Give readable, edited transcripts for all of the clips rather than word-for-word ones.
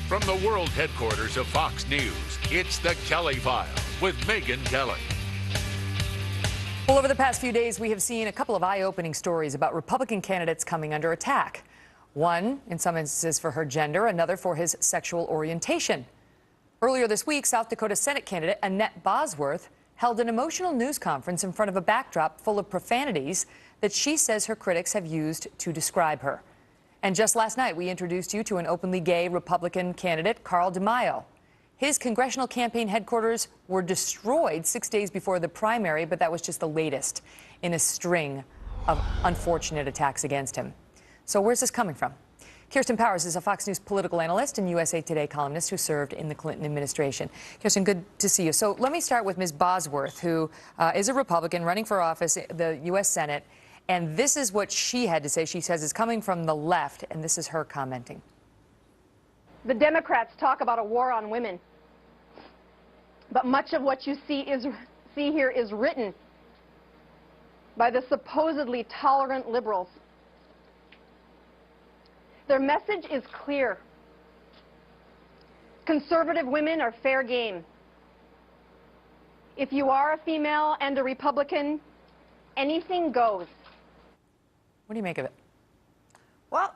From the world headquarters of Fox News, it's The Kelly File with Megyn Kelly. Well, over the past few days, we have seen a couple of eye-opening stories about Republican candidates coming under attack. One, in some instances, for her gender, another for his sexual orientation. Earlier this week, South Dakota Senate candidate Annette Bosworth held an emotional news conference in front of a backdrop full of profanities that she says her critics have used to describe her. And just last night, we introduced you to an openly gay Republican candidate, Carl DeMaio. His congressional campaign headquarters were destroyed 6 days before the primary, but that was just the latest in a string of unfortunate attacks against him. So where's this coming from? Kirsten Powers is a Fox News political analyst and USA Today columnist who served in the Clinton administration. Kirsten, good to see you. So let me start with Ms. Bosworth, who is a Republican running for office, the U.S. Senate. And this is what she had to say. She says it's coming from the left, and this is her commenting. The Democrats talk about a war on women, but much of what you see here is written by the supposedly tolerant liberals. Their message is clear. Conservative women are fair game. If you are a female and a Republican, anything goes. What do you make of it? Well,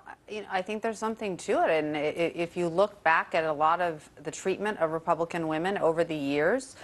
I think there's something to it. And if you look back at a lot of the treatment of Republican women over the years,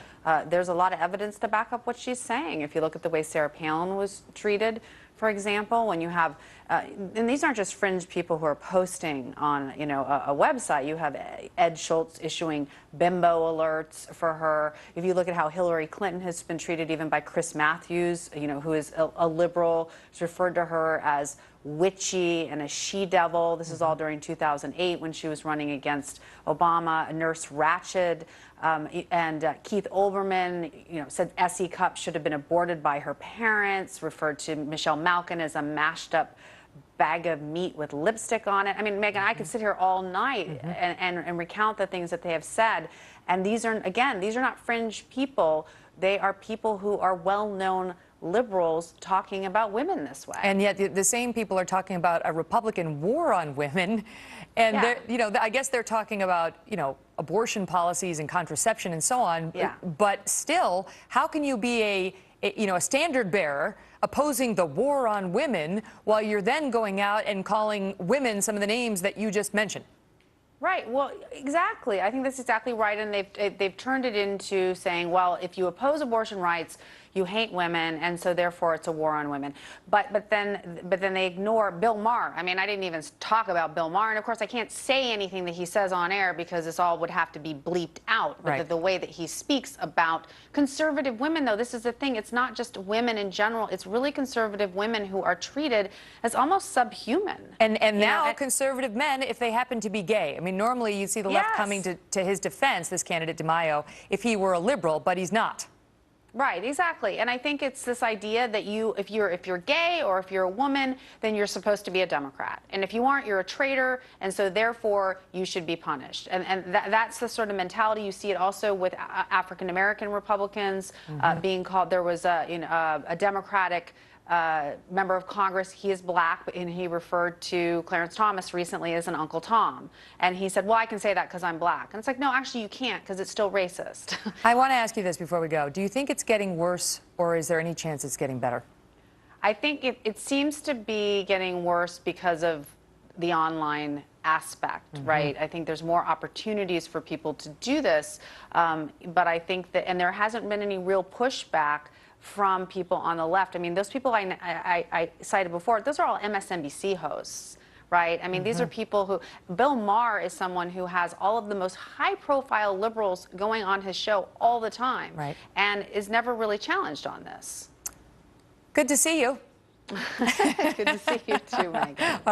there's a lot of evidence to back up what she's saying. If you look at the way Sarah Palin was treated, for example, when you have, and these aren't just fringe people who are posting on, a website. You have Ed Schultz issuing bimbo alerts for her. If you look at how Hillary Clinton has been treated, even by Chris Matthews, who is a liberal, has referred to her as witchy and a she-devil. This is all during 2008 when she was running against Obama. Nurse Ratched and Keith Olbermann, said S.E. Cupp should have been aborted by her parents, referred to Michelle Malkin as a mashed-up bag of meat with lipstick on it. I mean, Megyn, I could sit here all night and recount the things that they have said. And these are, again, these are not fringe people. They are people who are well-known liberals talking about women this way. And yet the same people are talking about a Republican war on women. And, I guess they're talking about, abortion policies and contraception and so on. Yeah. But still, how can you be a standard bearer opposing the war on women while you're then going out and calling women some of the names that you just mentioned? Right. Well, exactly. I think that's exactly right. And they've turned it into saying, well, if you oppose abortion rights, you hate women, and so therefore it's a war on women. But then they ignore Bill Maher. I mean, I didn't even talk about Bill Maher, and of course I can't say anything that he says on air because this all would have to be bleeped out. But right. the way that he speaks about conservative women, though, this is the thing. It's not just women in general. It's really conservative women who are treated as almost subhuman. And now conservative men, if they happen to be gay. I mean, normally you see the left coming to his defense, this candidate DeMaio, if he were a liberal, but he's not. Right, exactly. And I think it's this idea that if you're gay or if you're a woman, then you're supposed to be a Democrat. And if you aren't, you're a traitor, and so therefore you should be punished. And that's the sort of mentality. You see it also with African American Republicans being called. There was a Democratic member of Congress. He is black, and he referred to Clarence Thomas recently as an Uncle Tom. And he said, well, I can say that because I'm black. And it's like, no, actually you can't, because it's still racist. I want to ask you this before we go. Do you think it's getting worse, or is there any chance it's getting better? I think it seems to be getting worse because of the online aspect, right? I think there's more opportunities for people to do this, but I think that, and there hasn't been any real pushback from people on the left. I mean, those people I cited before, those are all MSNBC hosts, right? I mean, these are people who, Bill Maher is someone who has all of the most high-profile liberals going on his show all the time, right, and is never really challenged on this. Good to see you. Good to see you too, Megyn.